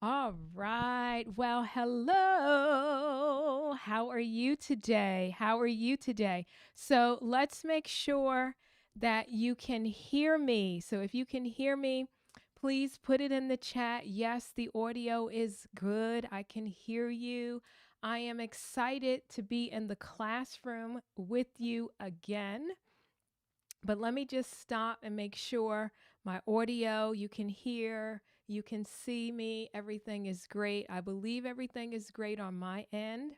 All right. Well, hello. How are you today? How are you today? So let's make sure that you can hear me. So if you can hear me, please put it in the chat. Yes, the audio is good. I can hear you. I am excited to be in the classroom with you again. But let me just stop and make sure my audio, you can hear, you can see me, everything is great. I believe everything is great on my end.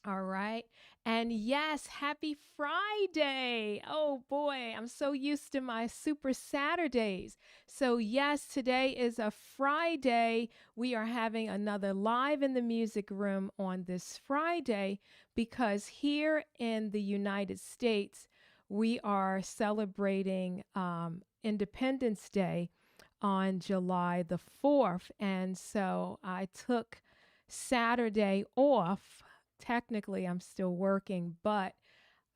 All right. And yes, happy Friday. Oh boy, I'm so used to my Super Saturdays. So, yes, today is a Friday. We are having another live in the music room on this Friday because here in the United States, we are celebrating Independence Day on July the 4th. And so I took Saturday off. Technically, I'm still working, but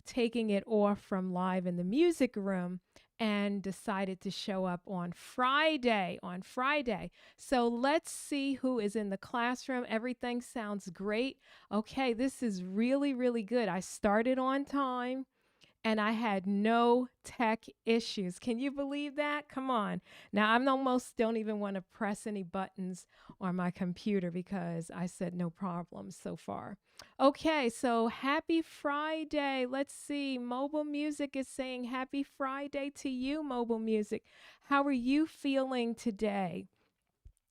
taking it off from live in the music room and decided to show up on Friday. On Friday. So let's see who is in the classroom. Everything sounds great. Okay, this is really, really good. I started on time and I had no tech issues. Can you believe that? Come on. Now, I'm almost don't even want to press any buttons on my computer because I said no problems so far. Okay, so happy Friday. Let's see. Mobile Music is saying happy Friday to you, Mobile Music. How are you feeling today?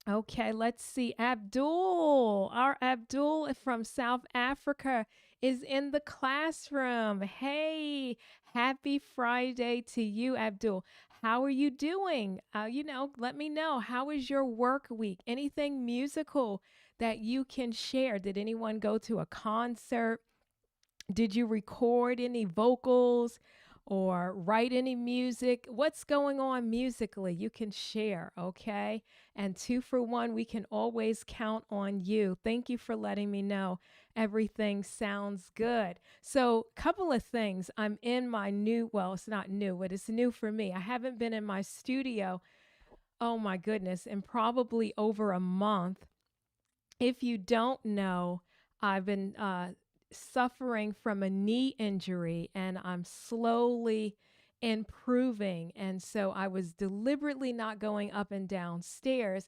Okay, let's see. Abdul, our Abdul from South Africa is in the classroom. Hey, happy Friday to you, Abdul. How are you doing? Let me know. How is your work week? Anything musical that you can share? Did anyone go to a concert? Did you record any vocals or write any music? What's going on musically? You can share, okay? And two for one, we can always count on you. Thank you for letting me know. Everything sounds good. So, couple of things. I'm in my new, well, it's not new, but it's new for me. I haven't been in my studio, oh my goodness, in probably over a month. If you don't know, I've been suffering from a knee injury and I'm slowly improving. And so I was deliberately not going up and down stairs.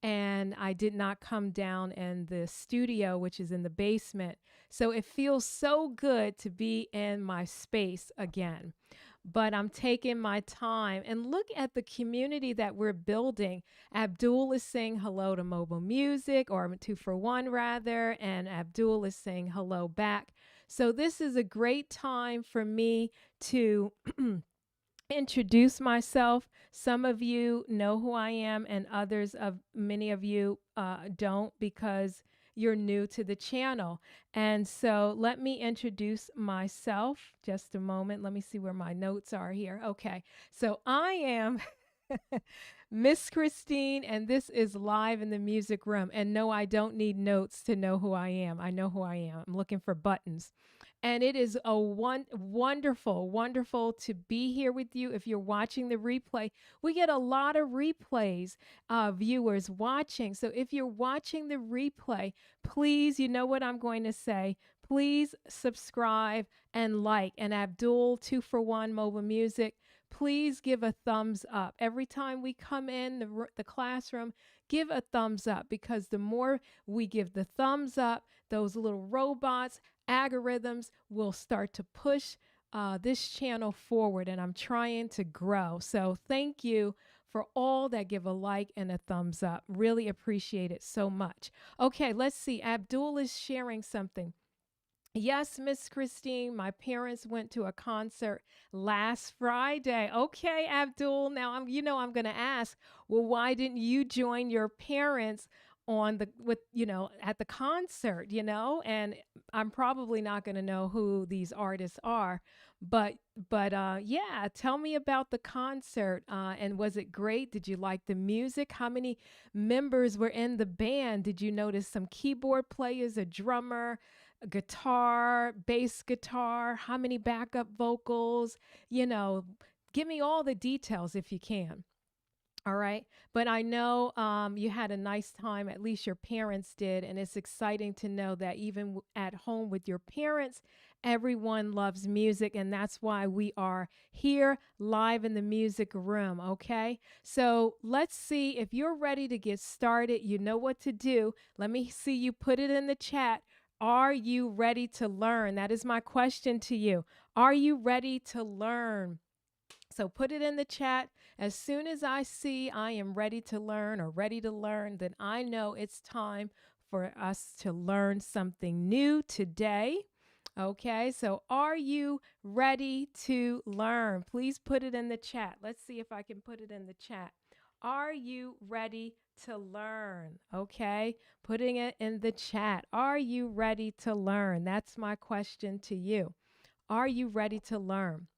And I did not come down in the studio, which is in the basement. So it feels so good to be in my space again, but I'm taking my time and look at the community that we're building. Abdul is saying hello to Mobile Music, or two for one rather, and Abdul is saying hello back. So this is a great time for me to introduce myself. Some of you know who I am, and many of you don't because you're new to the channel. And so let me introduce myself. Just a moment. Let me see where my notes are here. Okay. So I am Miss Christine, and this is live in the music room. And no, I don't need notes to know who I am. I know who I am. I'm looking for buttons. And it is a wonderful, wonderful to be here with you. If you're watching the replay, we get a lot of replays, viewers watching. So if you're watching the replay, please, you know what I'm going to say. Please subscribe and like. And Abdul, two for one Mobile Music, please give a thumbs up. Every time we come in the classroom, give a thumbs up because the more we give the thumbs up, those little robots, algorithms will start to push this channel forward, and I'm trying to grow. So thank you for all that give a like and a thumbs up. Really appreciate it so much. Okay, let's see. Abdul is sharing something. Yes, Miss Christine, my parents went to a concert last Friday. Okay, Abdul. Now I'm going to ask, well, why didn't you join your parents on the with at the concert, And I'm probably not going to know who these artists are, but yeah, tell me about the concert. And was it great? Did you like the music? How many members were in the band? Did you notice some keyboard players, a drummer, guitar, bass guitar, how many backup vocals, you know, give me all the details if you can. All right. But I know you had a nice time, at least your parents did. And it's exciting to know that even at home with your parents, everyone loves music. And that's why we are here live in the music room. Okay. So let's see if you're ready to get started. You know what to do. Let me see you put it in the chat. Are you ready to learn? That is my question to you. Are you ready to learn? So put it in the chat. As soon as I see I am ready to learn or ready to learn, then I know it's time for us to learn something new today. Okay, so are you ready to learn? Please put it in the chat. Let's see if I can put it in the chat. Are you ready to learn? Okay, putting it in the chat. Are you ready to learn? That's my question to you. Are you ready to learn?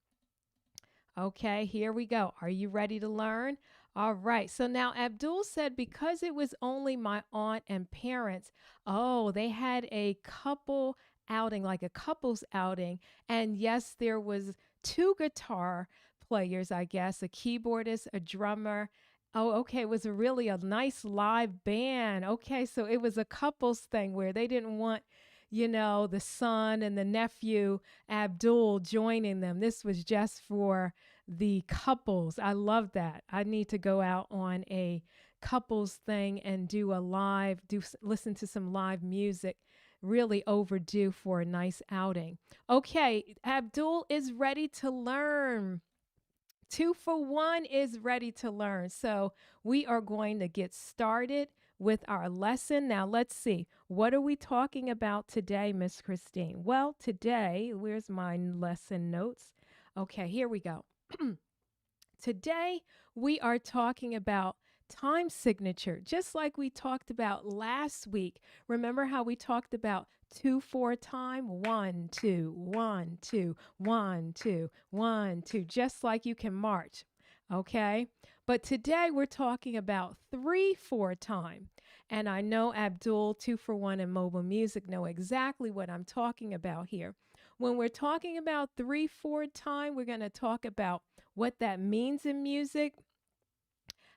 Okay, here we go. Are you ready to learn? All right. So now Abdul said because it was only my aunt and parents, oh, they had a couple outing, like a couples outing. And yes, there was two guitar players, I guess, a keyboardist, a drummer. Oh, okay. It was really a nice live band. Okay, so it was a couples thing where they didn't want, the son and the nephew, Abdul, joining them. This was just for the couples. I love that. I need to go out on a couples thing and do a live, listen to some live music. Really overdue for a nice outing. Okay, Abdul is ready to learn. 2 for 1 is ready to learn. So we are going to get started with our lesson. Now let's see. What are we talking about today, Miss Christine? Well, today, where's my lesson notes? Okay, here we go. Today, we are talking about time signature, just like we talked about last week. Remember how we talked about 2/4 time? 1, 2, 1, 2, 1, 2, 1, 2, just like you can march. Okay. But today we're talking about 3/4 time. And I know Abdul, 2 for 1 and mobile music, know exactly what I'm talking about here. When we're talking about 3/4 time, we're going to talk about what that means in music.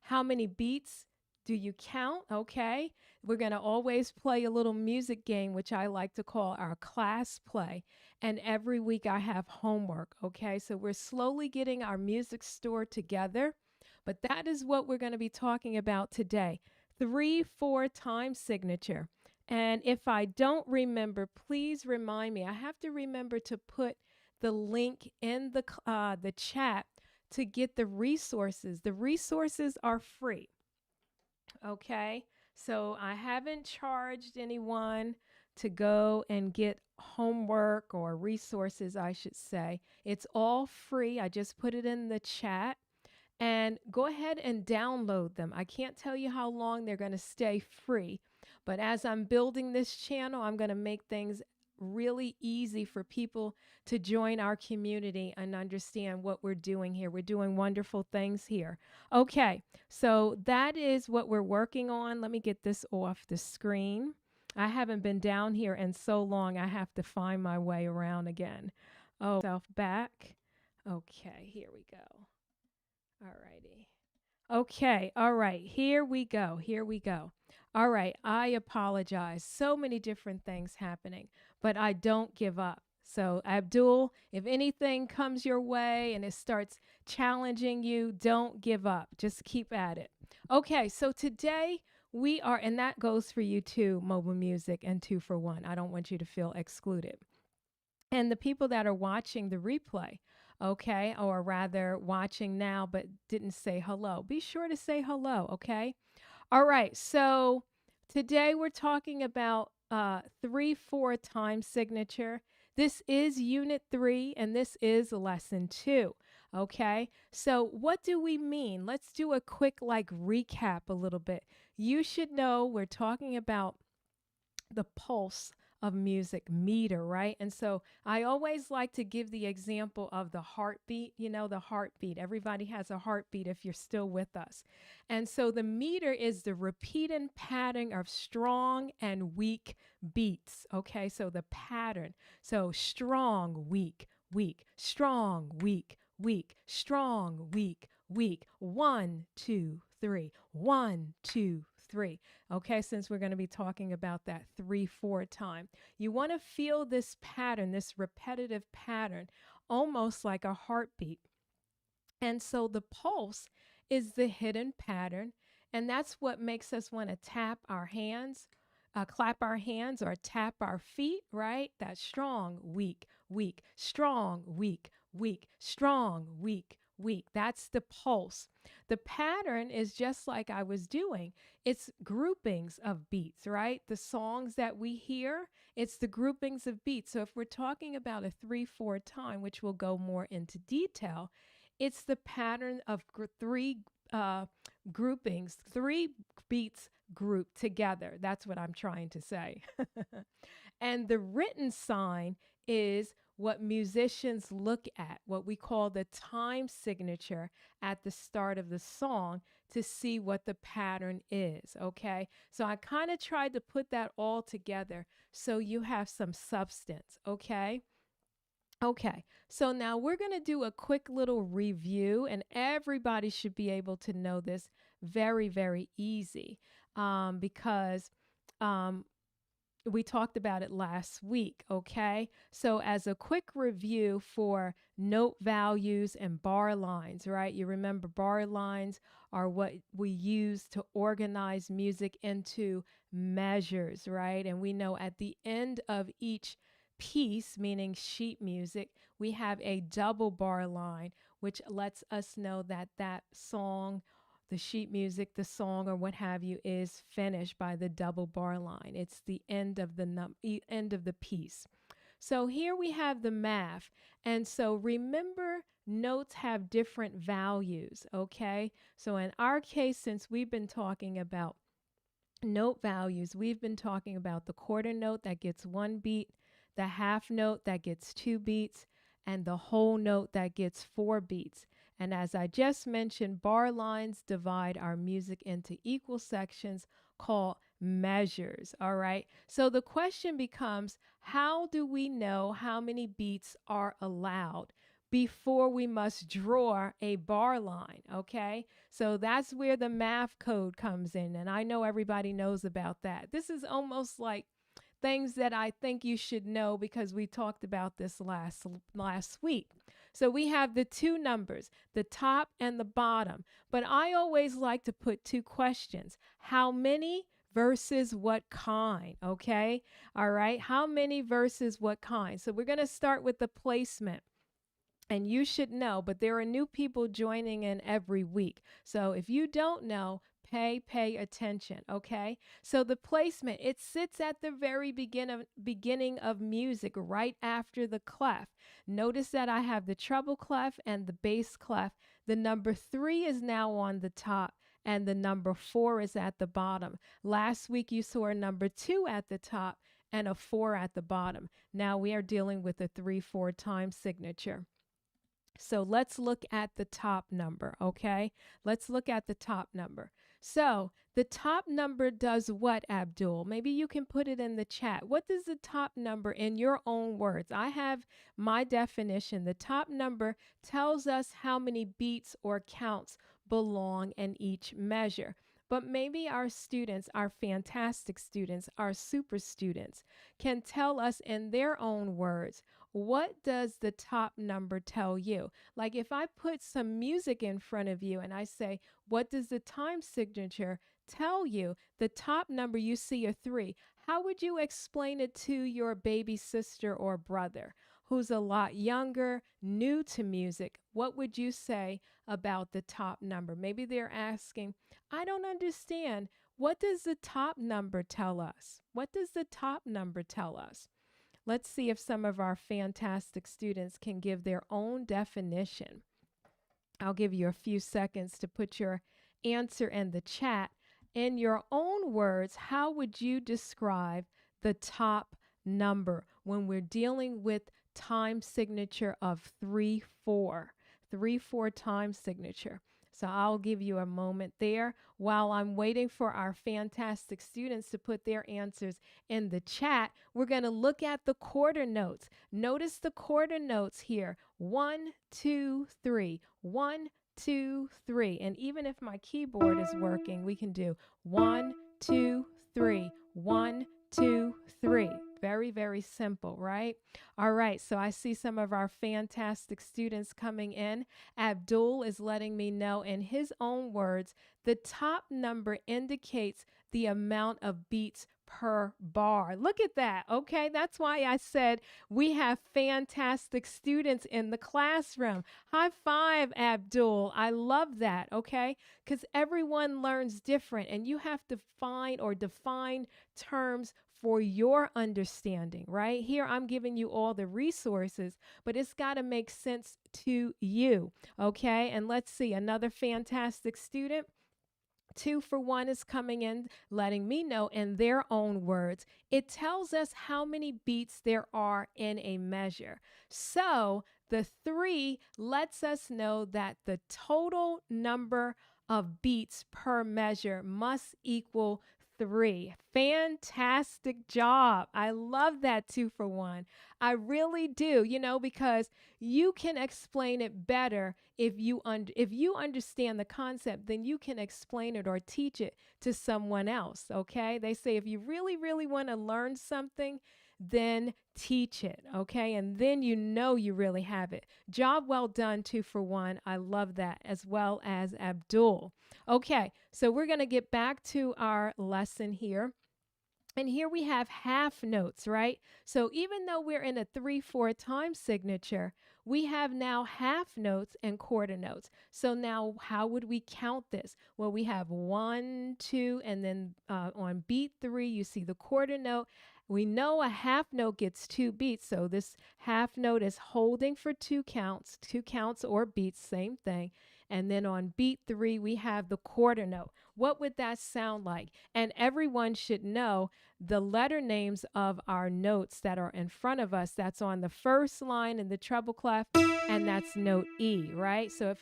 How many beats do you count? Okay. We're going to always play a little music game, which I like to call our class play. And every week I have homework. Okay. So we're slowly getting our music store together. But that is what we're going to be talking about today. 3/4 time signature. And if I don't remember, please remind me. I have to remember to put the link in the chat to get the resources. The resources are free. Okay. So I haven't charged anyone to go and get homework or resources, I should say. It's all free. I just put it in the chat. And go ahead and download them. I can't tell you how long they're going to stay free, but as I'm building this channel, I'm going to make things really easy for people to join our community and understand what we're doing here. We're doing wonderful things here. Okay, so that is what we're working on. Let me get this off the screen. I haven't been down here in so long, I have to find my way around again. Oh, self back. Okay, here we go. All righty. Okay. All right. Here we go. Here we go. All right. I apologize. So many different things happening, but I don't give up. So, Abdul, if anything comes your way and it starts challenging you, don't give up. Just keep at it. Okay. So, today we are, and that goes for you too, mobile music and 2 for 1. I don't want you to feel excluded. And the people that are watching the replay, okay, or rather watching now but didn't say hello, be sure to say hello, okay? All right, so today we're talking about 3/4 time signature. This is Unit 3 and this is Lesson 2, okay? So what do we mean? Let's do a quick recap a little bit. You should know we're talking about the pulse of music meter, right? And so I always like to give the example of the heartbeat, the heartbeat. Everybody has a heartbeat if you're still with us. And so the meter is the repeating pattern of strong and weak beats. Okay, so the pattern. So strong, weak, weak, strong, weak, weak, strong, weak, weak. 1, 2, 3. 1, 2, 3. Okay, since we're going to be talking about that 3/4 time, you want to feel this pattern, this repetitive pattern, almost like a heartbeat. And so the pulse is the hidden pattern. And that's what makes us want to tap our hands, clap our hands, or tap our feet, right? That strong, weak, weak, strong, weak, weak, strong, weak, weak. That's the pulse. The pattern is just like I was doing. It's groupings of beats, right? The songs that we hear, it's the groupings of beats. So if we're talking about a 3/4 time, which we'll go more into detail, it's the pattern of three groupings, three beats grouped together. That's what I'm trying to say. And the written sign is what musicians look at, what we call the time signature at the start of the song to see what the pattern is. Okay. So I kind of tried to put that all together so you have some substance. Okay. Okay, so now we're going to do a quick little review, and everybody should be able to know this very, very easy because um, we talked about it last week. Okay, so as a quick review for note values and bar lines, right? You remember bar lines are what we use to organize music into measures, right? And we know at the end of each piece, meaning sheet music, we have a double bar line, which lets us know that that song, the sheet music, the song, or what have you, is finished by the double bar line. It's the end of the end of the piece. So here we have the math. And so remember, notes have different values, okay? So in our case, since we've been talking about note values, we've been talking about the quarter note that gets 1 beat, the half note that gets 2 beats, and the whole note that gets 4 beats. And as I just mentioned, bar lines divide our music into equal sections called measures. All right. So the question becomes, how do we know how many beats are allowed before we must draw a bar line? Okay. So that's where the math code comes in. And I know everybody knows about that. This is almost like things that I think you should know because we talked about this last week. So we have the two numbers, the top and the bottom. But I always like to put two questions. How many versus what kind? Okay? All right. How many versus what kind? So we're going to start with the placement. And you should know, but there are new people joining in every week. So if you don't know, pay attention, okay? So the placement, it sits at the very beginning of music, right after the clef. Notice that I have the treble clef and the bass clef. The number 3 is now on the top and the number 4 is at the bottom. Last week you saw a number 2 at the top and a 4 at the bottom. Now we are dealing with a 3/4 time signature. So let's look at the top number, okay? Let's look at the top number. So the top number does what, Abdul? Maybe you can put it in the chat. What does the top number in your own words? I have my definition. The top number tells us how many beats or counts belong in each measure. But maybe our students, our fantastic students, our super students, can tell us in their own words, what does the top number tell you? Like if I put some music in front of you and I say, what does the time signature tell you? The top number, you see a 3. How would you explain it to your baby sister or brother who's a lot younger, new to music? What would you say about the top number? Maybe they're asking, I don't understand. What does the top number tell us? What does the top number tell us? Let's see if some of our fantastic students can give their own definition. I'll give you a few seconds to put your answer in the chat. In your own words, how would you describe the top number when we're dealing with time signature of 3/4? 3/4 time signature. So I'll give you a moment there while I'm waiting for our fantastic students to put their answers in the chat. We're going to look at the quarter notes. Notice the quarter notes here. 1, 2, 3. 1, 2, 3. And even if my keyboard is working, we can do 1, 2, 3. 1, 2, 3. Very, very simple, right? All right, so I see some of our fantastic students coming in. Abdul is letting me know in his own words, the top number indicates the amount of beats per bar. Look at that. Okay, that's why I said we have fantastic students in the classroom. High five, Abdul. I love that. Okay, because everyone learns different, and you have to find or define terms for your understanding, right? Here, I'm giving you all the resources, but it's got to make sense to you. Okay, and let's see another fantastic student. 2 for 1 is coming in, letting me know in their own words. It tells us how many beats there are in a measure. So the 3 lets us know that the total number of beats per measure must equal 3. Fantastic job. I love that 2 for 1. I really do, because you can explain it better if you understand the concept, then you can explain it or teach it to someone else, okay? They say if you really, really want to learn something, then teach it, okay? And then you really have it. Job well done, 2 for 1. I love that, as well as Abdul. Okay, so we're going to get back to our lesson here. And here we have half notes, right? So even though we're in a 3/4 time signature, we have now half notes and quarter notes. So now how would we count this? Well, we have 1, 2, and then on beat 3, you see the quarter note. We know a half note gets 2 beats. So this half note is holding for 2 counts or beats, same thing. And then on beat 3, we have the quarter note. What would that sound like? And everyone should know the letter names of our notes that are in front of us. That's on the first line in the treble clef, and that's note E, right? So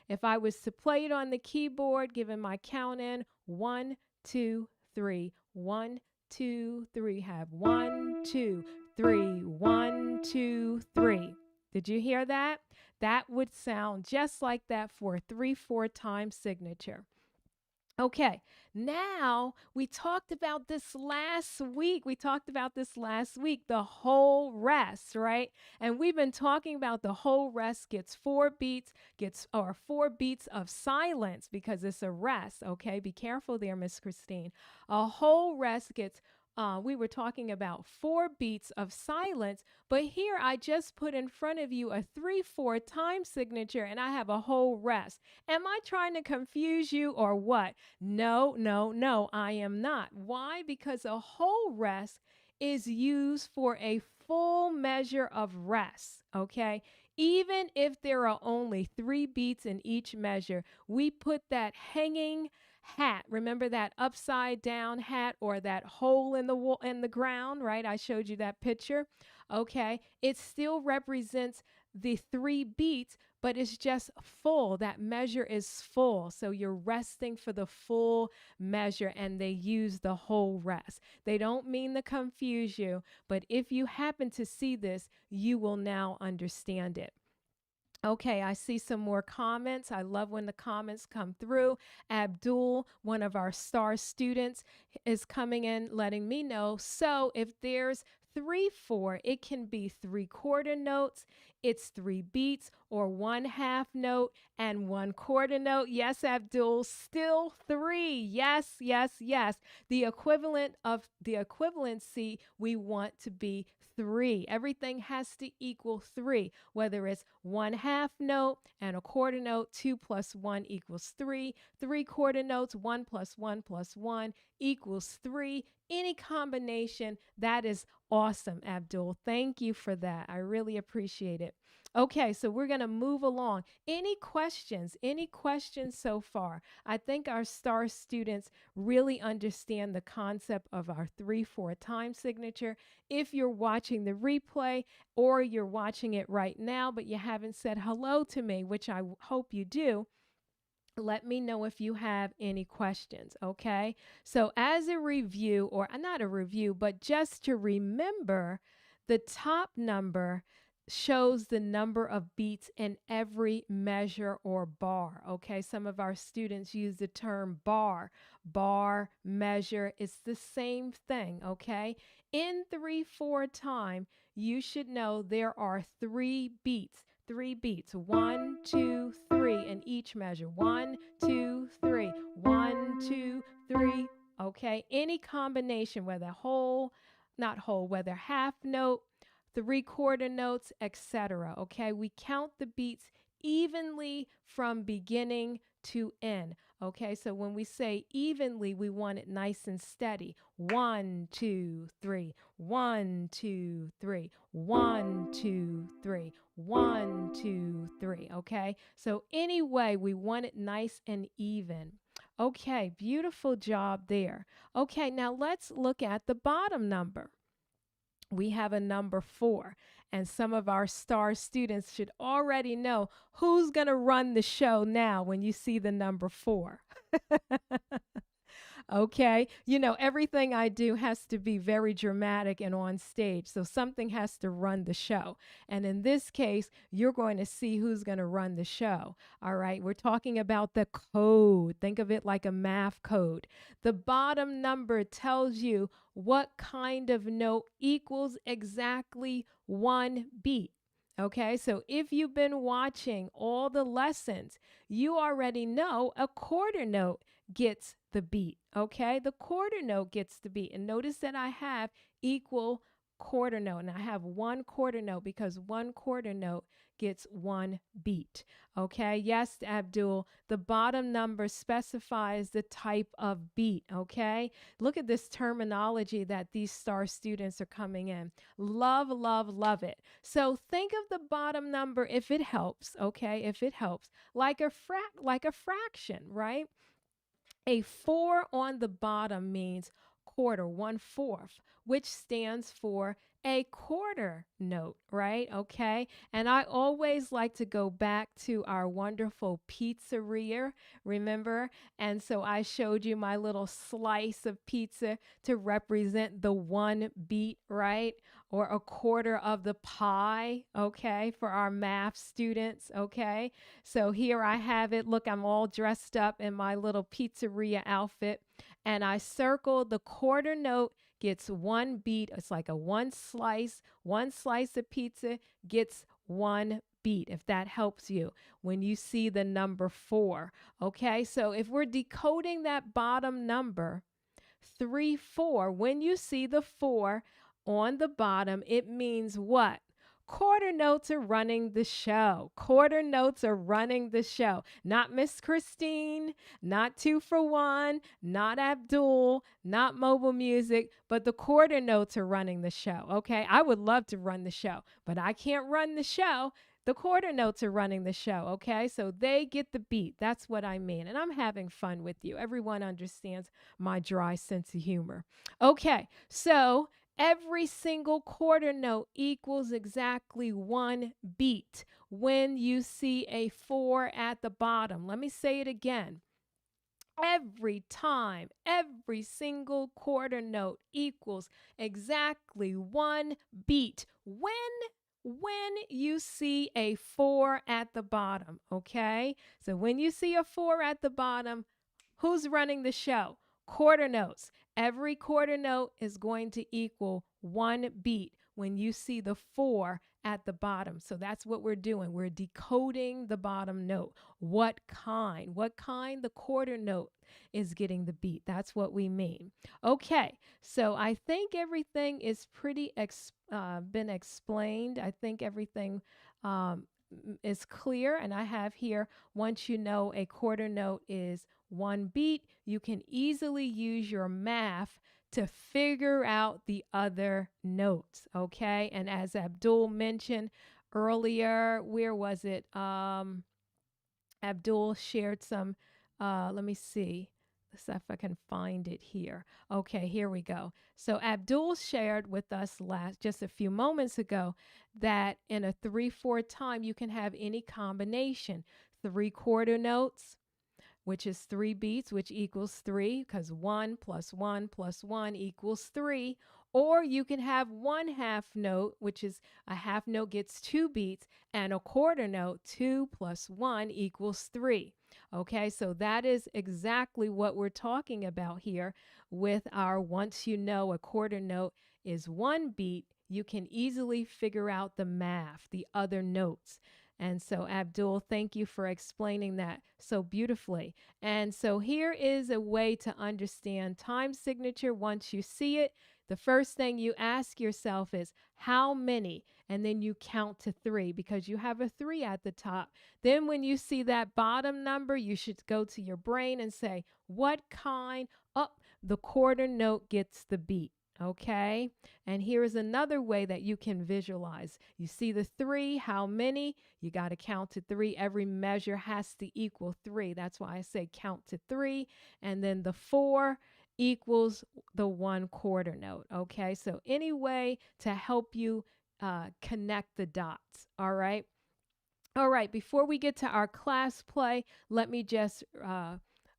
if I was to play it on the keyboard, given my count in 1, 2, 3, 1, 2, 3, have 1, 2, 3, 1, 2, 3. Did you hear that? That would sound just like that for a 3/4 time signature. Okay, now we talked about this last week. The whole rest, right? And we've been talking about the whole rest gets 4 beats, 4 beats of silence because it's a rest. Okay, be careful there, Miss Christine. A whole rest gets we were talking about 4 beats of silence, but here I just put in front of you a 3/4 time signature and I have a whole rest. Am I trying to confuse you or what? No, no, no, I am not. Why? Because a whole rest is used for a full measure of rest, okay? Even if there are only 3 beats in each measure, we put that hanging hat. Remember that upside down hat or that hole in the wall in the ground, right? I showed you that picture. Okay, it still represents the 3 beats, but it's just full. That measure is full. So you're resting for the full measure, and they use the whole rest. They don't mean to confuse you, but if you happen to see this, you will now understand it. Okay, I see some more comments. I love when the comments come through. Abdul, one of our star students, is coming in letting me know. So if there's 3/4, it can be 3/4 notes, it's 3 beats, or 1/2 note and 1/4 note. Yes, Abdul, still 3. Yes, yes, yes. The equivalency we want to be 3. Everything has to equal 3, whether it's 1/2 note and a quarter note. 2 plus 1 equals 3. 3/4 notes. 1 plus 1 plus 1 equals 3. Any combination, that is awesome, Abdul. Thank you for that. I really appreciate it. Okay, so we're going to move along. Any questions? Any questions so far? I think our star students really understand the concept of our 3/4 time signature. If you're watching the replay or you're watching it right now, but you haven't said hello to me, which I hope you do, let me know if you have any questions, okay? So as a review, or not a review, but just to remember, the top number shows the number of beats in every measure or bar. Okay, some of our students use the term bar. Bar, measure, it's the same thing. Okay, in 3/4 time, you should know there are 3 beats. 3 beats. 1, 2, 3 in each measure. 1, 2, 3. 1, 2, 3. Okay, any combination, whether whole, not whole, whether half note, 3/4 notes, etc. Okay, we count the beats evenly from beginning to end. Okay, so when we say evenly, we want it nice and steady. 1, 2, 3. 1, 2, 3. 1, 2, 3. 1, 2, 3. Okay, so anyway, we want it nice and even. Okay, beautiful job there. Okay, now let's look at the bottom number. We have a number 4, and some of our star students should already know who's going to run the show now when you see the number 4. Okay. You know, everything I do has to be very dramatic and on stage. So something has to run the show. And in this case, you're going to see who's going to run the show. All right. We're talking about the code. Think of it like a math code. The bottom number tells you what kind of note equals exactly 1 beat. Okay, so if you've been watching all the lessons, you already know a quarter note gets the beat. Okay, the quarter note gets the beat. And notice that I have equal quarter note, and I have 1 quarter note because 1 quarter note gets 1 beat. Okay, yes, Abdul, the bottom number specifies the type of beat. Okay, look at this terminology that these star students are coming in. Love, love, love it. So think of the bottom number, if it helps, okay, if it helps, like a fraction, right? A 4 on the bottom means quarter, 1/4, which stands for a quarter note, right? Okay. And I always like to go back to our wonderful pizzeria, remember? And so I showed you my little slice of pizza to represent the 1 beat, right? Or a quarter of the pie, okay, for our math students, okay? So here I have it. Look, I'm all dressed up in my little pizzeria outfit, and I circled the quarter note gets 1 beat. It's like a one slice of pizza gets 1 beat, if that helps you when you see the number 4. Okay, so if we're decoding that bottom number, 3/4, when you see the 4 on the bottom, it means what? Quarter notes are running the show. Quarter notes are running the show. Not Miss Christine, not 2 for 1, not Abdul, not mobile music, but the quarter notes are running the show. Okay, I would love to run the show, but I can't run the show. The quarter notes are running the show, okay? So they get the beat. That's what I mean. And I'm having fun with you. Everyone understands my dry sense of humor. Okay, so every single quarter note equals exactly 1 beat when you see a 4 at the bottom. Let me say it again. Every time, every single quarter note equals exactly 1 beat when you see a 4 at the bottom, okay? So when you see a 4 at the bottom, who's running the show? Quarter notes. Every quarter note is going to equal 1 beat when you see the 4 at the bottom. So that's what we're doing. We're decoding the bottom note. What kind? What kind? The quarter note is getting the beat. That's what we mean. Okay, so I think everything is pretty been explained. I think everything is clear. And I have here, once you know a quarter note is 1 beat, you can easily use your math to figure out the other notes, okay? And as Abdul mentioned earlier, where was it? Abdul shared some, let me see. Let's see if I can find it here. Okay, here we go. So Abdul shared with us just a few moments ago that in a 3/4 time, you can have any combination. 3/4 notes, which is 3 beats, which equals 3, because 1 plus 1 plus 1 equals 3. Or you can have one half note, which is a half note gets 2 beats, and a quarter note, 2 plus 1 equals 3. Okay, so that is exactly what we're talking about here with our once you know a quarter note is 1 beat, you can easily figure out the math, the other notes. And so, Abdul, thank you for explaining that so beautifully. And so, here is a way to understand time signature once you see it. The first thing you ask yourself is how many? And then you count to 3 because you have a 3 at the top. Then, when you see that bottom number, you should go to your brain and say, what kind? Oh, the quarter note gets the beat. Okay. And here is another way that you can visualize. You see the 3, how many? You got to count to 3. Every measure has to equal 3. That's why I say count to 3. And then the 4 equals the 1 quarter note. Okay. So, any way to help you connect the dots. All right. All right. Before we get to our class play, let me just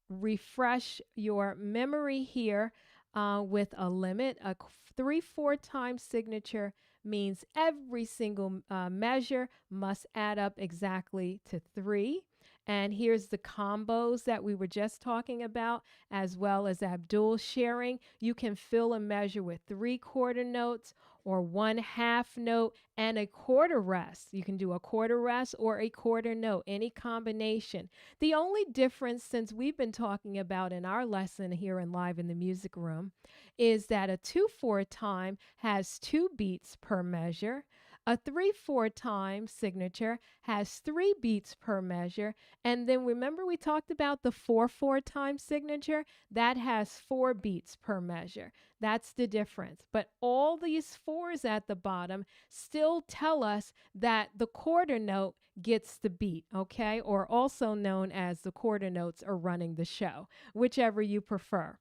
refresh your memory here with a limit. A 3/4 time signature means every single measure must add up exactly to 3. And here's the combos that we were just talking about, as well as Abdul sharing. You can fill a measure with 3/4 notes or 1/2 note and a quarter rest. You can do a quarter rest or a quarter note, any combination. The only difference, since we've been talking about in our lesson here in Live in the Music Room, is that a 2/4 time has 2 beats per measure. A 3/4 time signature has 3 beats per measure. And then remember we talked about the 4/4 time signature? That has 4 beats per measure. That's the difference. But all these 4s at the bottom still tell us that the quarter note gets the beat, okay? Or also known as the quarter notes are running the show, whichever you prefer.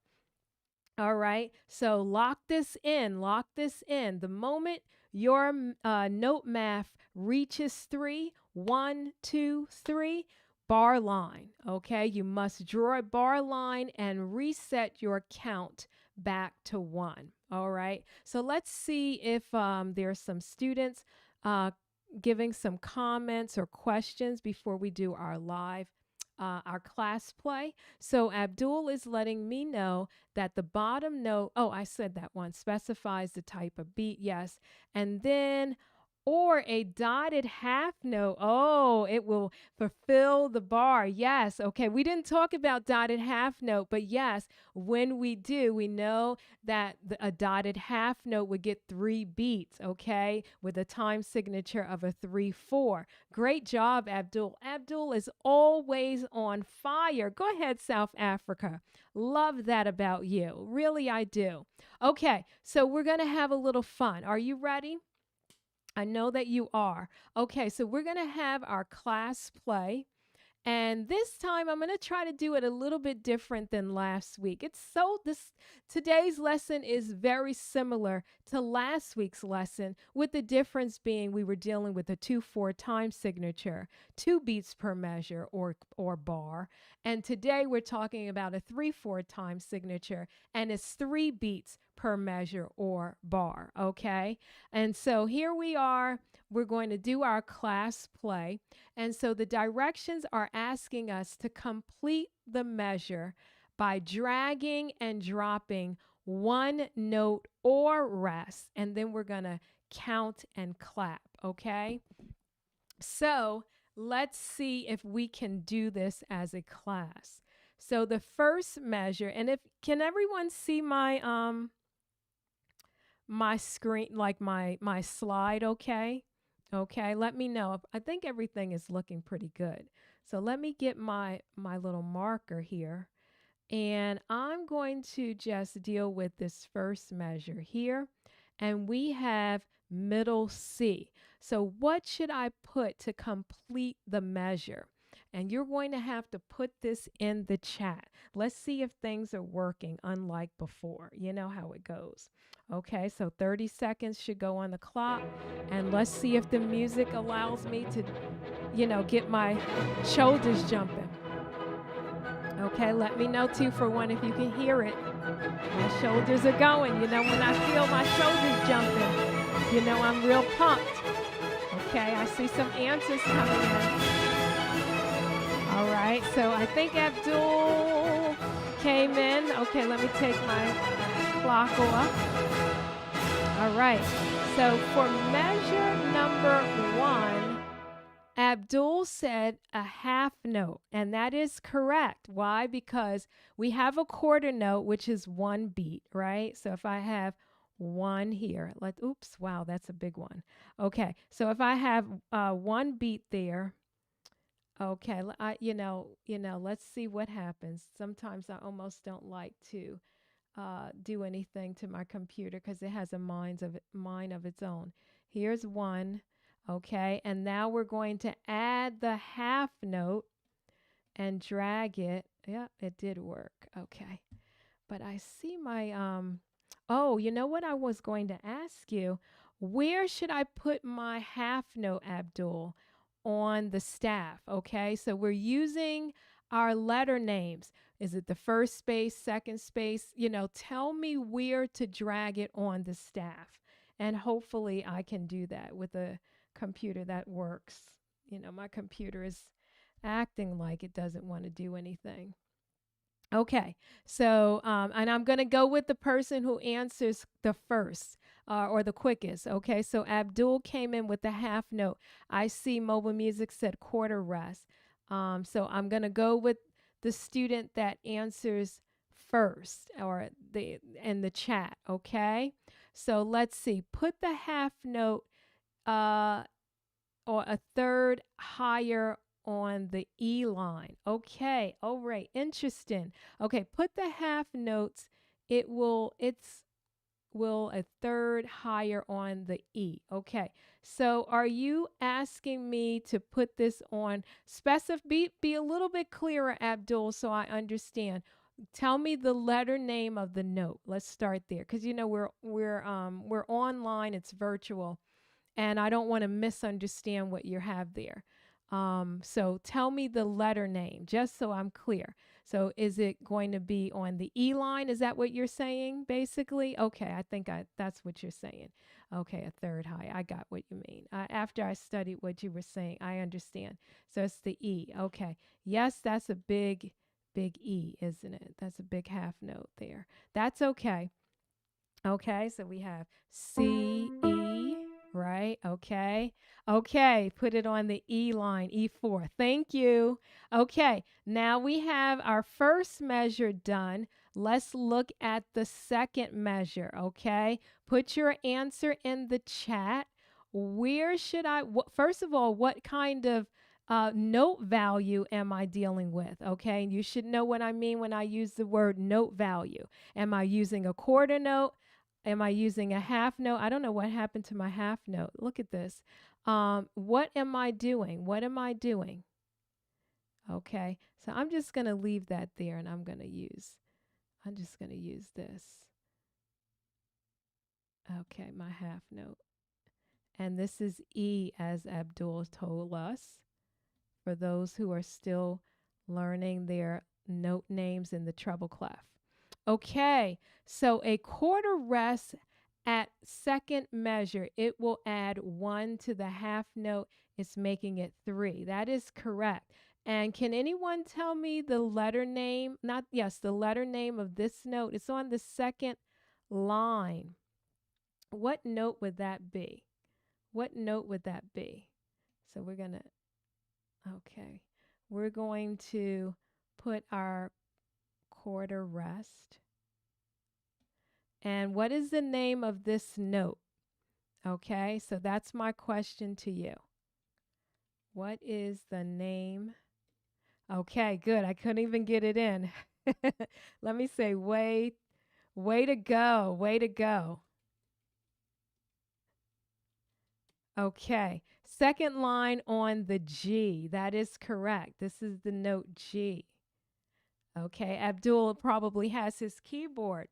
All right, so lock this in, lock this in. The moment your note math reaches 3, 1, 2, 3, bar line, okay? You must draw a bar line and reset your count back to 1, all right? So let's see if there's some students giving some comments or questions before we do our live our class play. So Abdul is letting me know that the bottom note, oh, I said that one, specifies the type of beat, yes. And then, or a dotted half note. Oh, it will fulfill the bar. Yes. Okay. We didn't talk about dotted half note, but yes, when we do, we know that a dotted half note would get 3 beats. Okay. With a time signature of a 3/4. Great job, Abdul. Abdul is always on fire. Go ahead, South Africa. Love that about you. Really, I do. Okay. So we're going to have a little fun. Are you ready? I know that you are. Okay, so we're going to have our class play. And this time I'm going to try to do it a little bit different than last week. Today's lesson is very similar to last week's lesson, with the difference being we were dealing with a 2/4 time signature, 2 beats per measure or bar. And today we're talking about a 3/4 time signature, and it's 3 beats per measure or bar, okay? And so here we are. We're going to do our class play. And so the directions are asking us to complete the measure by dragging and dropping 1 note or rest. And then we're going to count and clap, okay? So let's see if we can do this as a class. So the first measure, and can everyone see my my screen, like my slide, okay? Okay, let me know. I think everything is looking pretty good. So let me get my little marker here. And I'm going to just deal with this first measure here. And we have middle C. So what should I put to complete the measure? And you're going to have to put this in the chat. Let's see if things are working unlike before. You know how it goes. Okay, so 30 seconds should go on the clock. And let's see if the music allows me to, get my shoulders jumping. Okay, let me know 2 for 1 if you can hear it. My shoulders are going. You know, when I feel my shoulders jumping, you know I'm real pumped. Okay, I see some answers coming in. All right, so I think Abdul came in. Okay, let me take my clock off. All right, so for measure number 1, Abdul said a half note, and that is correct. Why? Because we have a quarter note, which is 1 beat, right? So if I have 1 here, oops, wow, that's a big one. Okay, so if I have 1 beat there, okay, let's see what happens. Sometimes I almost don't like to do anything to my computer because it has a mind of its own. Here's 1, okay, and now we're going to add the half note and drag it. Yeah, it did work. Okay, but I see my Oh, you know what I was going to ask you? Where should I put my half note, Abdul? On the staff. Okay, so we're using our letter names. Is it the first space, second space? You know, tell me where to drag it on the staff. And hopefully I can do that with a computer that works. You know, my computer is acting like it doesn't want to do anything. Okay, so and I'm going to go with the person who answers the first or the quickest. Okay, so Abdul came in with the half note. I see Mobile Music said quarter rest. So I'm going to go with the student that answers first or the in the chat. Okay, so let's see. Put the half note uh, or a third higher on the E line. Okay, all right, interesting. Okay, put the half notes. It's will a third higher on the E. Okay, so are you asking me to put this on be a little bit clearer, Abdul, so I understand. Tell me the letter name of the note. Let's start there, because you know we're online. It's virtual, and I don't want to misunderstand what you have there. So tell me the letter name, just so I'm clear. So is it going to be on the E line? Is that what you're saying, basically? Okay, I think that's what you're saying. Okay, a third high. I got what you mean. After I studied what you were saying, I understand. So it's the E. Okay. Yes, that's a big, big E, isn't it? That's a big half note there. That's okay. Okay, so we have C, E, right? Okay. Okay, put it on the E line, E4. Thank you. Okay, now we have our first measure done. Let's look at the second measure, okay? Put your answer in the chat. Where should first of all, what kind of note value am I dealing with? Okay, you should know what I mean when I use the word note value. Am I using a quarter note? Am I using a half note? I don't know what happened to my half note. Look at this. What am I doing? What am I doing? Okay, so I'm just going to leave that there, and I'm just going to use this. Okay, my half note. And this is E, as Abdul told us, for those who are still learning their note names in the treble clef. Okay, so a quarter rest at second measure, it will add 1 to the half note. It's making it 3. That is correct. And can anyone tell me the letter name? The letter name of this note. It's on the second line. What note would that be? What note would that be? So we're going to put our quarter rest. And what is the name of this note? Okay, so that's my question to you. What is the name? Okay, good. I couldn't even get it in. Let me say, way to go. Way to go. Okay, second line on the G. That is correct. This is the note G. Okay, Abdul probably has his keyboard.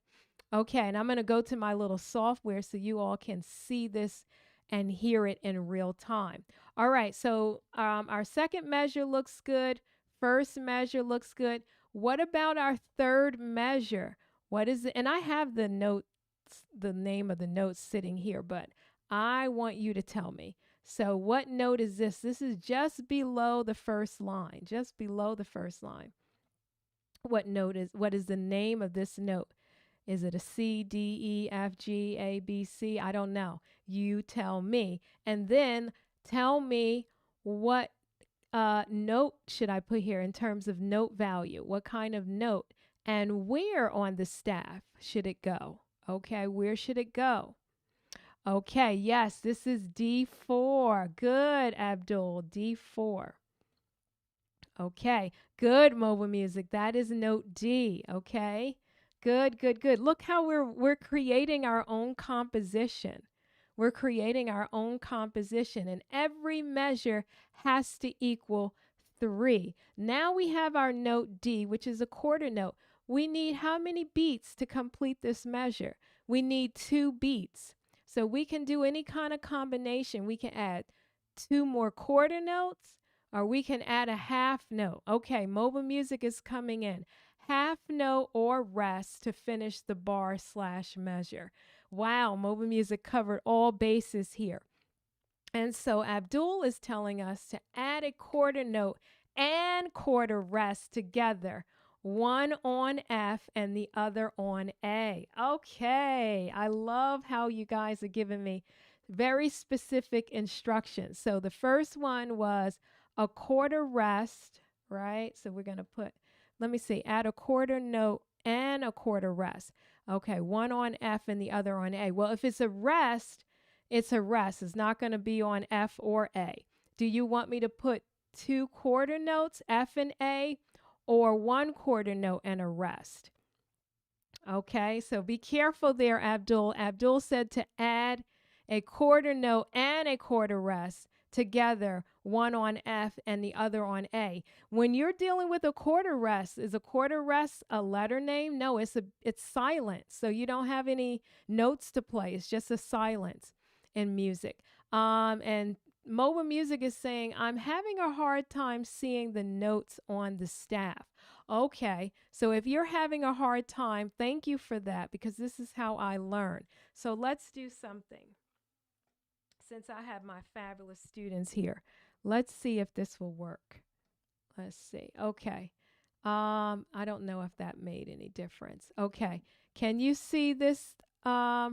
Okay, and I'm going to go to my little software so you all can see this and hear it in real time. All right, so our second measure looks good. First measure looks good. What about our third measure? What is it? And I have the notes, the name of the notes sitting here, but I want you to tell me. So, what note is this? This is just below the first line, just below the first line. What is the name of this note? Is it a C, D, E, F, G, A, B, C? I don't know. You tell me. And then tell me what note should I put here in terms of note value? What kind of note? And where on the staff should it go? Okay, where should it go? Okay, yes, this is D4. Good, Abdul, D4. Okay, good, Mobile Music. That is note D, okay? Good, good, good. Look how we're creating our own composition. We're creating our own composition, and every measure has to equal 3. Now we have our note D, which is a quarter note. We need how many beats to complete this measure? We need 2 beats. So we can do any kind of combination. We can add 2 more quarter notes, or we can add a half note. Okay, Mobile Music is coming in. Half note or rest to finish the bar/measure. Wow, Mobile Music covered all bases here. And so Abdul is telling us to add a quarter note and quarter rest together, one on F and the other on A. Okay, I love how you guys are giving me very specific instructions. So the first one was a quarter rest, right? So we're going to put, let me see, add a quarter note and a quarter rest. Okay, one on F and the other on A. Well, if it's a rest, it's a rest. It's not going to be on F or A. Do you want me to put 2 quarter notes, F and A, or 1 quarter note and a rest? Okay, so be careful there, Abdul. Abdul said to add a quarter note and a quarter rest together, one on F and the other on A. When you're dealing with a quarter rest, is a quarter rest a letter name? No, it's silent. So you don't have any notes to play. It's just a silence in music. And Mobile Music is saying, I'm having a hard time seeing the notes on the staff. Okay, so if you're having a hard time, thank you for that, because this is how I learn. So let's do something. Since I have my fabulous students here, let's see if this will work. Let's see. Okay. I don't know if that made any difference. Okay. Can you see this a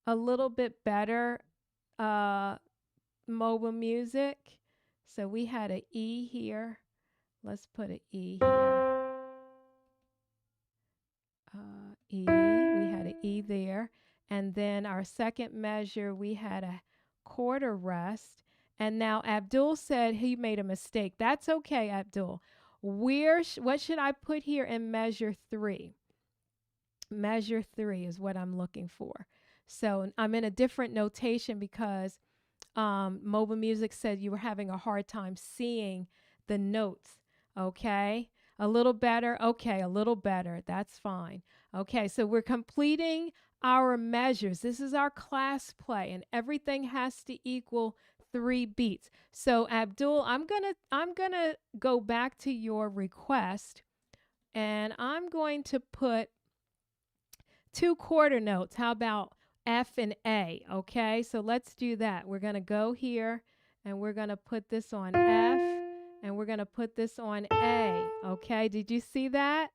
little bit better, Mobile Music? So we had an E here. Let's put an E here. E, we had an E there. And then our second measure, we had a quarter rest. And now Abdul said he made a mistake. That's okay, Abdul. What should I put here in measure 3? Measure 3 is what I'm looking for. So I'm in a different notation because Mobile Music said you were having a hard time seeing the notes. Okay. A little better. Okay, a little better. That's fine. Okay, so we're completing our measures. This is our class play, and everything has to equal 3 beats. So Abdul, I'm gonna go back to your request, and I'm going to put 2 quarter notes. How about F and A? Okay, so let's do that. We're gonna go here, and we're gonna put this on F, and we're gonna put this on A. Okay, did you see that?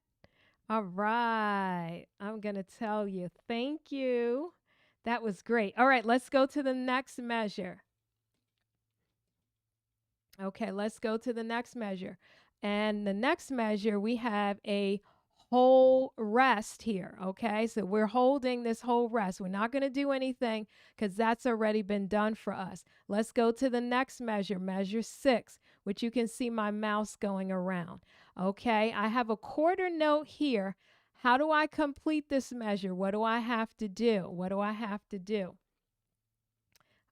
All right, I'm gonna tell you. Thank you. That was great. All right, let's go to the next measure. Okay, let's go to the next measure. And the next measure, we have a whole rest here. Okay, so we're holding this whole rest. We're not going to do anything because that's already been done for us. Let's go to the next measure, measure 6, which you can see my mouse going around. Okay, I have a quarter note here. How do I complete this measure? What do I have to do? What do I have to do?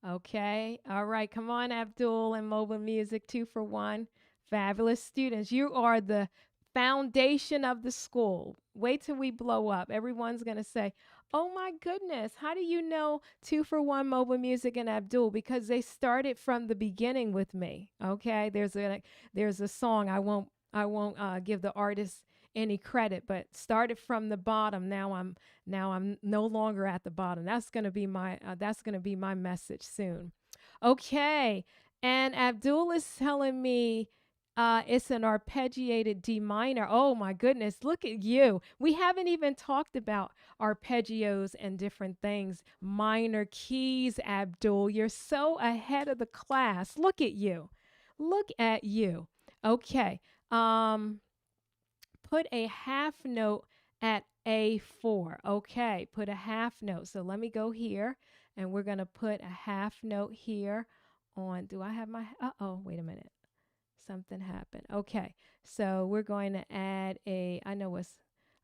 Okay. All right. Come on, Abdul and Mobile Music, 2 for 1. Fabulous students. You are the foundation of the school. Wait till we blow up. Everyone's going to say, oh my goodness, how do you know 2 for 1 Mobile Music and Abdul? Because they started from the beginning with me. Okay. There's a song. I won't give the artist any credit, but started from the bottom. Now I'm no longer at the bottom. That's gonna be my message soon. Okay, and Abdul is telling me it's an arpeggiated D minor. Oh my goodness, look at you. We haven't even talked about arpeggios and different things. Minor keys, Abdul. You're so ahead of the class. Look at you. Look at you. Okay. Um, put a half note at A4. Okay, put a half note. So let me go here and we're going to put a half note here on. Do I have my, uh-oh, wait a minute. Something happened. Okay, so we're going to add I know what's,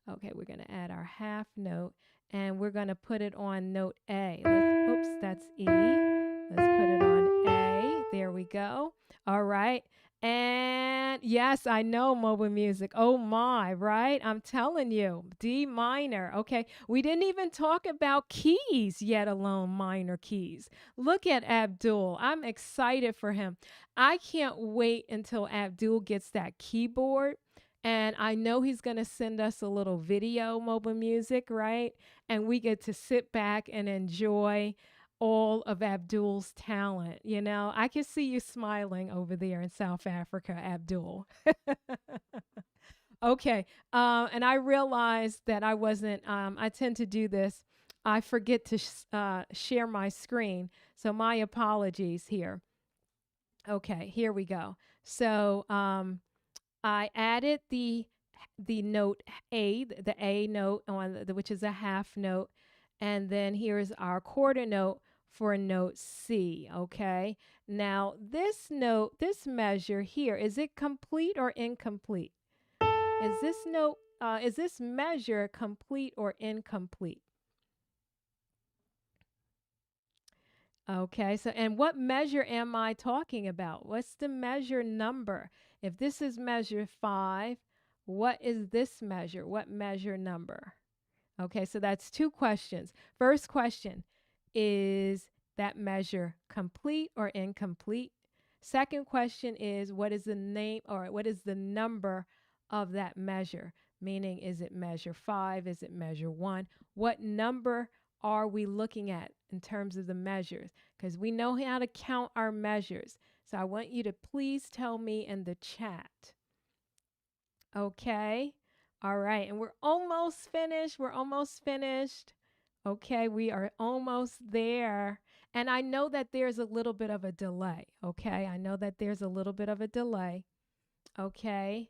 okay, we're going to add our half note and we're going to put it on note A. Oops, that's E. Let's put it on A. There we go. All right. And yes, I know mobile music. Oh my, right? I'm telling you, D minor. Okay. We didn't even talk about keys, yet alone minor keys. Look at Abdul. I'm excited for him. I can't wait until Abdul gets that keyboard. And I know he's going to send us a little video mobile music, right? And we get to sit back and enjoy all of Abdul's talent. You know, I can see you smiling over there in South Africa, Abdul. Okay. And I realized that I wasn't, I tend to do this. I forget to share my screen. So my apologies here. Okay, here we go. So I added the note A, the A note on which is a half note, and then here's our quarter note for note C. Okay. Now this note, this measure here, is it complete or incomplete? Is this measure complete or incomplete? Okay, so and what measure am I talking about? What's the measure number? If this is measure 5, what is this measure? What measure number? Okay, so that's two questions. First question, is that measure complete or incomplete? Second question is, what is the name or what is the number of that measure? Meaning, is it measure 5? Is it measure 1? What number are we looking at in terms of the measures? Because we know how to count our measures. So I want you to please tell me in the chat. Okay. All right. And we're almost finished. We're almost finished. Okay. We are almost there. And I know that there's a little bit of a delay. Okay. I know that there's a little bit of a delay. Okay.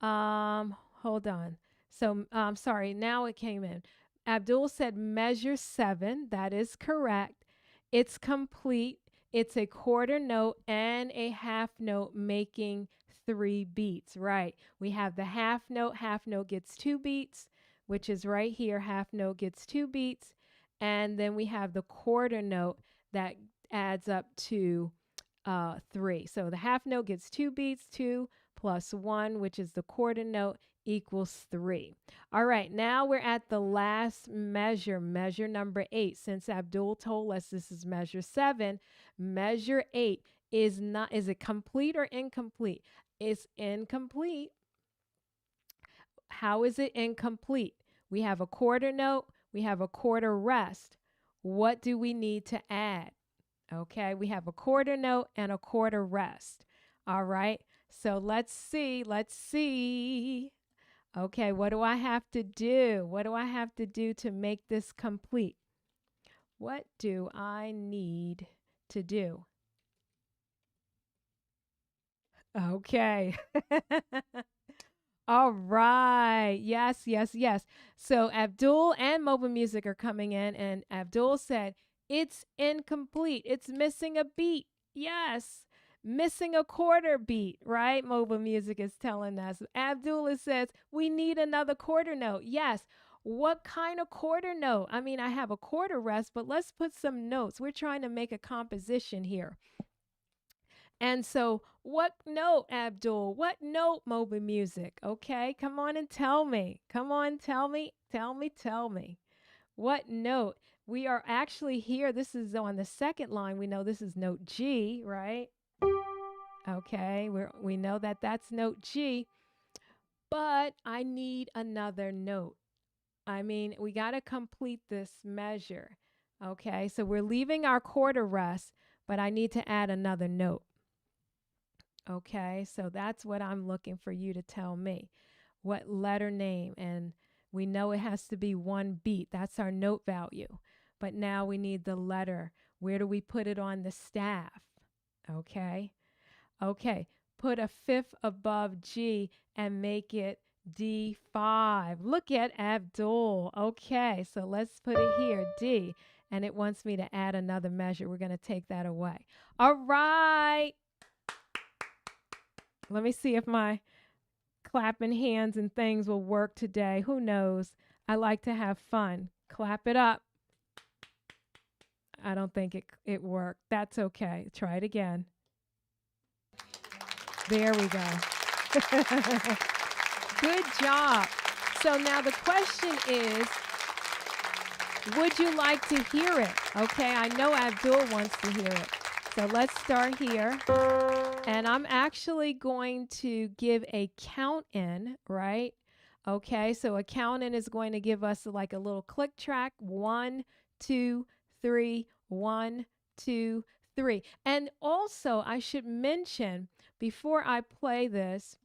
Hold on. So, sorry. Now it came in. Abdul said measure 7. That is correct. It's complete. It's a quarter note and a half note making 3 beats, right? We have the half note gets 2 beats, which is right here. Half note gets 2 beats. And then we have the quarter note that adds up to 3. So the half note gets 2 beats, 2 plus 1, which is the quarter note, equals 3. All right, now we're at the last measure, measure number 8. Since Abdul told us this is measure 7, measure 8 is it complete or incomplete? It's incomplete. How is it incomplete? We have a quarter note, we have a quarter rest. What do we need to add? Okay, we have a quarter note and a quarter rest. All right, so let's see. Okay, what do I have to do? What do I have to do to make this complete? What do I need to do? Okay. All right. Yes, yes, yes. So Abdul and Mobile Music are coming in, and Abdul said, it's incomplete. It's missing a beat. Yes. Missing a quarter beat, right? Mobile Music is telling us. Abdul says, we need another quarter note. Yes. What kind of quarter note? I mean, I have a quarter rest, but let's put some notes. We're trying to make a composition here. And so, what note, Abdul? What note, Mobile Music? Okay, come on and tell me. Come on, tell me. What note? We are actually here. This is on the second line. We know this is note G, right? Okay, we know that that's note G. but I need another note. I mean, we got to complete this measure. Okay, so we're leaving our quarter rest, but I need to add another note. Okay, so that's what I'm looking for you to tell me. What letter name? And we know it has to be one beat. That's our note value. But now we need the letter. Where do we put it on the staff? Okay. Okay. Put a fifth above G and make it D5. Look at Abdul. Okay. So let's put it here, D. And it wants me to add another measure. We're going to take that away. All right. Let me see if my clapping hands and things will work today. Who knows? I like to have fun. Clap it up. I don't think it worked. That's okay. Try it again. There we go. Good job. So now the question is, would you like to hear it? Okay, I know Abdul wants to hear it. So let's start here. And I'm actually going to give a count in, right? Okay, so a count in is going to give us like a little click track. 1, 2, 3, 1, 2, 3. And also, I should mention before I play this,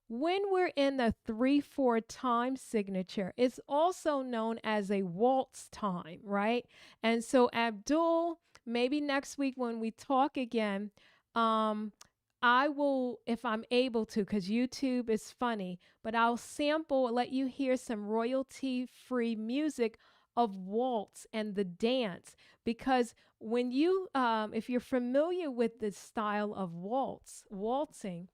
when we're in the 3/4 time signature, it's also known as a waltz time, right? And so, Abdul, maybe next week when we talk again, I will, if I'm able to, because YouTube is funny, but I'll sample, let you hear some royalty-free music of waltz and the dance. Because when you, if you're familiar with the style of waltzing,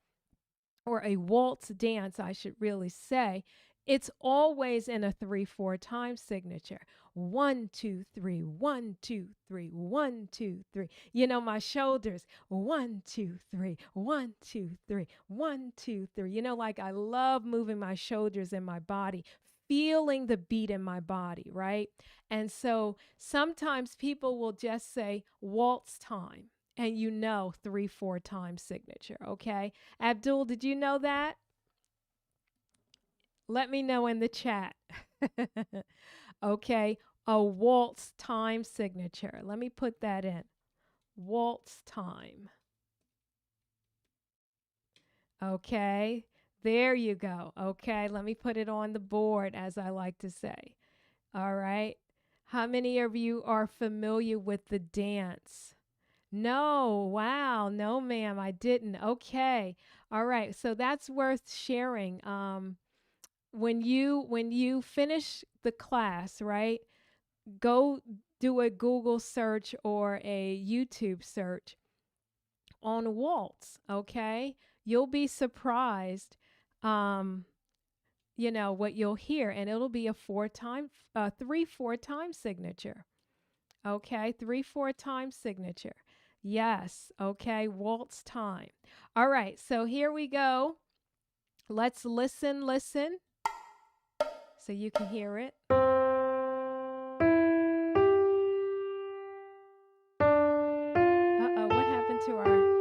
or a waltz dance, I should really say, it's always in a 3/4 time signature. 1, 2, 3, 1, 2, 3, 1, 2, 3. You know, my shoulders. 1, 2, 3, 1, 2, 3, 1, 2, 3. You know, like I love moving my shoulders in my body, feeling the beat in my body, right? And so sometimes people will just say waltz time. And you know, 3/4 time signature, okay? Abdul, did you know that? Let me know in the chat. Okay, a waltz time signature. Let me put that in. Waltz time. Okay, there you go. Okay, let me put it on the board, as I like to say. All right. How many of you are familiar with the dance? No, wow, no, ma'am, I didn't. Okay, all right, so that's worth sharing. When you finish the class, right? Go do a Google search or a YouTube search on waltz. Okay, you'll be surprised. Um, you know what you'll hear, and it'll be a 3/4 time signature. Okay, 3/4 time signature. Yes, okay, waltz time. All right, so here we go. Let's listen, so you can hear it. Uh-oh, what happened to our...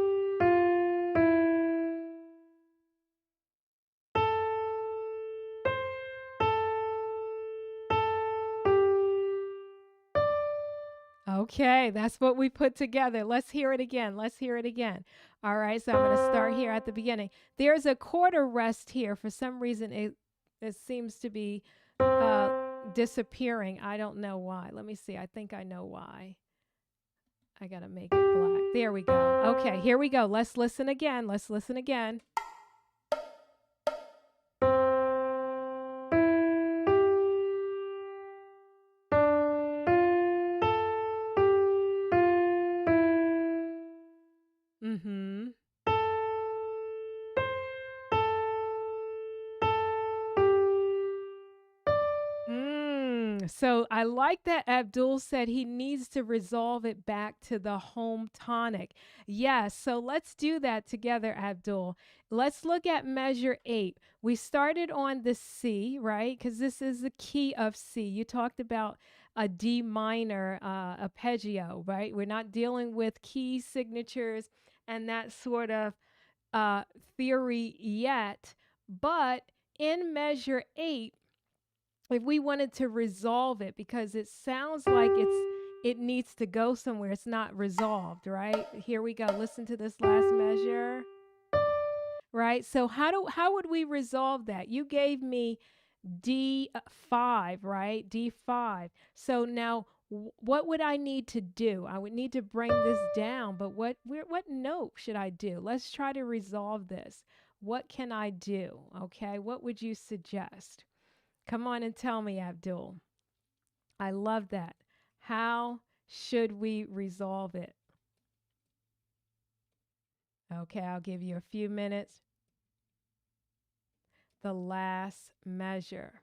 Okay, that's what we put together. Let's hear it again. Let's hear it again. All right, so I'm going to start here at the beginning. There's a quarter rest here. For some reason, it seems to be disappearing. I don't know why. Let me see. I think I know why. I got to make it black. There we go. Okay, here we go. Let's listen again. Let's listen again. Mm-hmm. So I like that Abdul said he needs to resolve it back to the home tonic. Yes, so let's do that together, Abdul. Let's look at measure 8. We started on the C, right? Because this is the key of C. You talked about a D minor arpeggio, right? We're not dealing with key signatures and that sort of theory yet, but in measure 8, if we wanted to resolve it, because it sounds like it needs to go somewhere, it's not resolved, right? Here we go. Listen to this last measure, right? So how would we resolve that? You gave me D5, right? D5. So now what would I need to do? I would need to bring this down, but what note should I do? Let's try to resolve this. What can I do? Okay, what would you suggest? Come on and tell me, Abdul. I love that. How should we resolve it? Okay, I'll give you a few minutes. The last measure.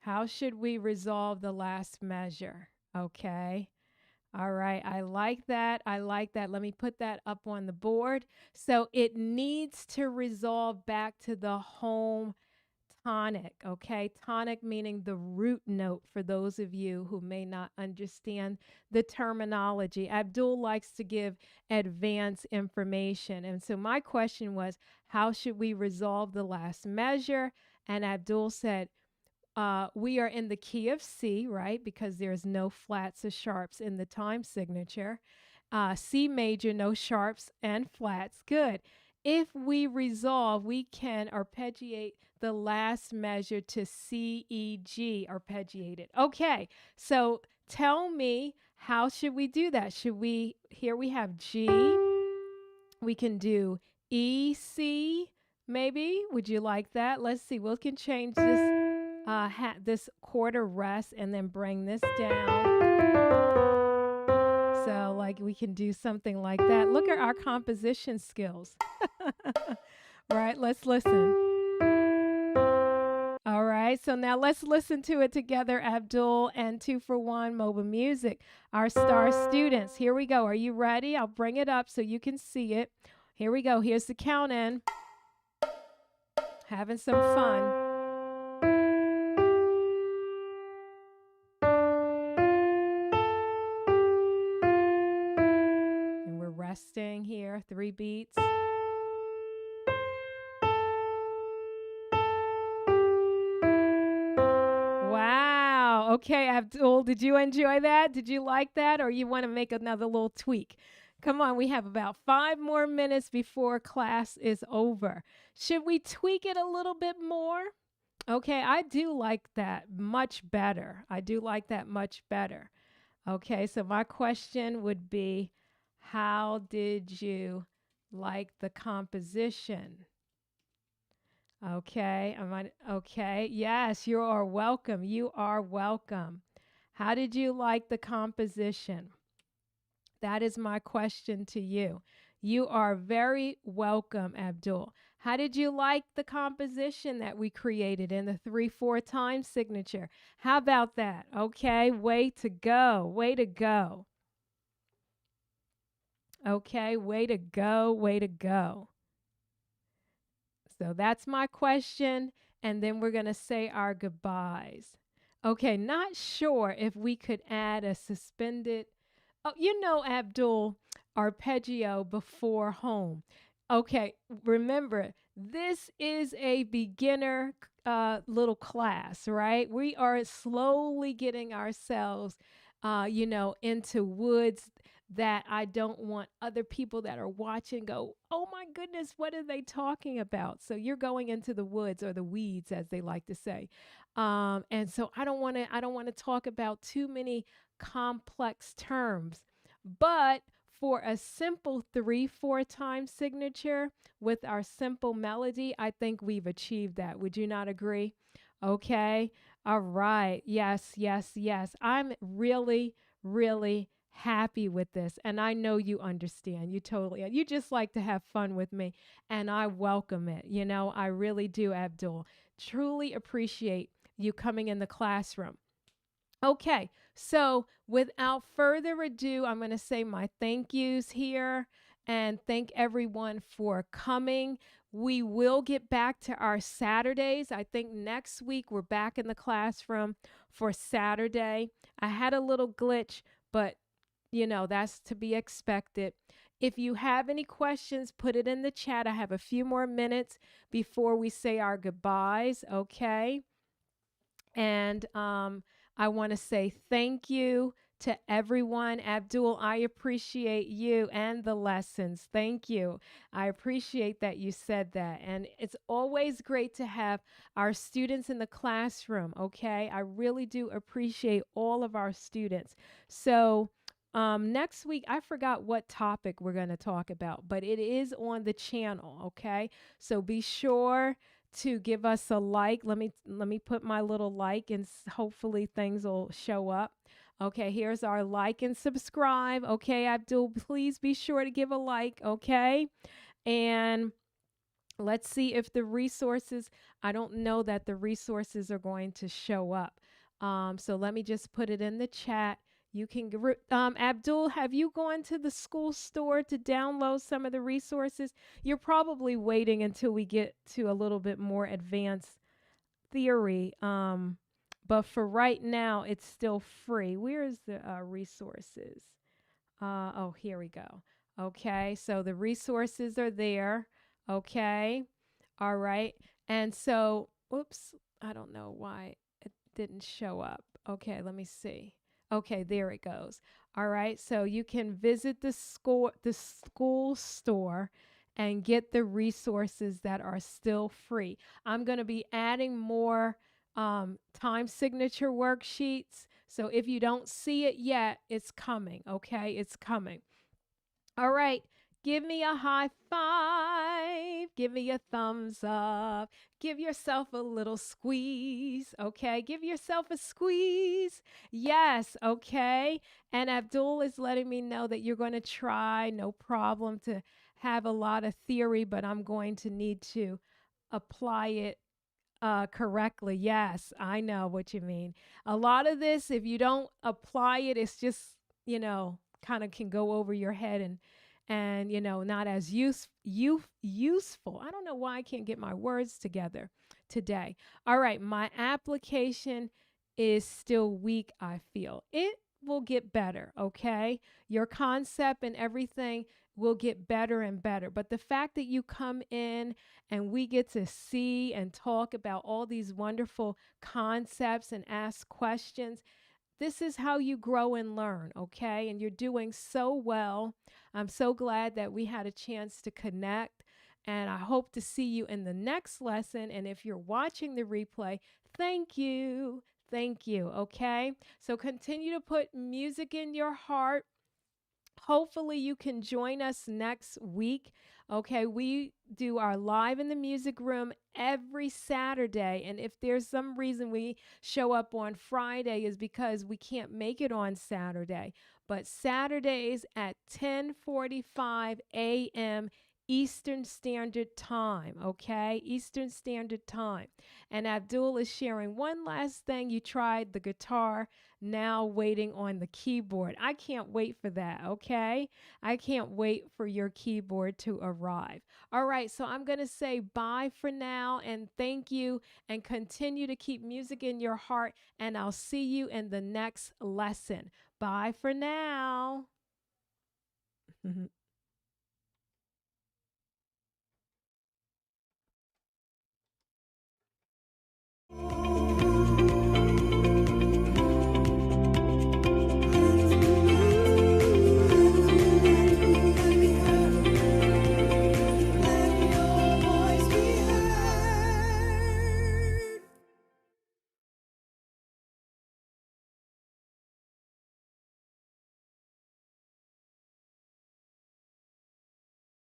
How should we resolve the last measure? Okay. All right. I like that. I like that. Let me put that up on the board. So it needs to resolve back to the home tonic. Okay. Tonic meaning the root note for those of you who may not understand the terminology. Abdul likes to give advanced information. And so my question was, how should we resolve the last measure? And Abdul said, we are in the key of C, right? Because there's no flats or sharps in the time signature. C major, no sharps and flats. Good. If we resolve, we can arpeggiate the last measure to C, E, G, arpeggiated. Okay, so tell me, how should we do that? Here we have G. We can do E, C, maybe. Would you like that? Let's see. We can change this quarter rest and then bring this down. So like we can do something like that. Look at our composition skills. Right, let's listen. All right, so now let's listen to it together, Abdul and 2-for-1 Mobile Music, our star students. Here we go. Are you ready? I'll bring it up so you can see it. Here we go. Here's the count in. Having some fun. Resting here, 3 beats. Wow. Okay, Abdul, did you enjoy that? Did you like that? Or you want to make another little tweak? Come on, we have about 5 more minutes before class is over. Should we tweak it a little bit more? Okay, I do like that much better. I do like that much better. Okay, so my question would be, how did you like the composition? Okay, okay. Yes, you are welcome. You are welcome. How did you like the composition? That is my question to you. You are very welcome, Abdul. How did you like the composition that we created in the 3/4 time signature? How about that? Okay, way to go. Way to go. Okay, way to go, way to go. So that's my question, and then we're going to say our goodbyes. Okay, not sure if we could add a suspended, oh, you know, Abdul, arpeggio before home. Okay, remember, this is a beginner little class, right? We are slowly getting ourselves, into woods that I don't want other people that are watching go, oh my goodness, what are they talking about? So you're going into the woods, or the weeds, as they like to say. And so I don't want to talk about too many complex terms, but for a simple 3/4 time signature with our simple melody, I think we've achieved that. Would you not agree? Okay. All right. Yes, yes, yes. I'm really, really happy with this. And I know you understand. You just like to have fun with me. And I welcome it. I really do, Abdul. Truly appreciate you coming in the classroom. Okay, so without further ado, I'm going to say my thank yous here and thank everyone for coming. We will get back to our Saturdays. I think next week we're back in the classroom for Saturday. I had a little glitch, but that's to be expected. If you have any questions, put it in the chat. I have a few more minutes before we say our goodbyes, okay? And I want to say thank you to everyone. Abdul, I appreciate you and the lessons. Thank you. I appreciate that you said that. And it's always great to have our students in the classroom, okay? I really do appreciate all of our students. So, next week, I forgot what topic we're going to talk about, but it is on the channel, okay? So be sure to give us a like. Let me put my little like and hopefully things will show up. Okay, here's our like and subscribe. Okay, Abdul, please be sure to give a like, okay? And let's see if the resources, I don't know that the resources are going to show up. So let me just put it in the chat. You can, Abdul, have you gone to the school store to download some of the resources? You're probably waiting until we get to a little bit more advanced theory. But for right now, it's still free. Where is the resources? Oh, here we go. Okay, so the resources are there. Okay, all right. And so, oops, I don't know why it didn't show up. Okay, let me see. Okay, there it goes. All right, so you can visit the school store and get the resources that are still free. I'm going to be adding more time signature worksheets. So if you don't see it yet, it's coming. Okay, it's coming. All right. Give me a high five. Give me a thumbs up. Give yourself a little squeeze. Okay. Give yourself a squeeze. Yes. Okay. And Abdul is letting me know that you're going to try, no problem, to have a lot of theory, but I'm going to need to apply it correctly. Yes. I know what you mean. A lot of this, if you don't apply it, it's just, kind of can go over your head and not as useful. I don't know why I can't get my words together today. All right, my application is still weak, I feel. It will get better, okay? Your concept and everything will get better and better. But the fact that you come in and we get to see and talk about all these wonderful concepts and ask questions, this is how you grow and learn, okay? And you're doing so well. I'm so glad that we had a chance to connect. And I hope to see you in the next lesson. And if you're watching the replay, thank you. Thank you, okay? So continue to put music in your heart. Hopefully, you can join us next week. Okay, we do our live in the music room every Saturday. And if there's some reason we show up on Friday, is because we can't make it on Saturday. But Saturdays at 10:45 a.m. Eastern Standard Time, okay? Eastern Standard Time. And Abdul is sharing one last thing. You tried the guitar, now waiting on the keyboard. I can't wait for that, okay? I can't wait for your keyboard to arrive. All right, so I'm going to say bye for now and thank you and continue to keep music in your heart, and I'll see you in the next lesson. Bye for now.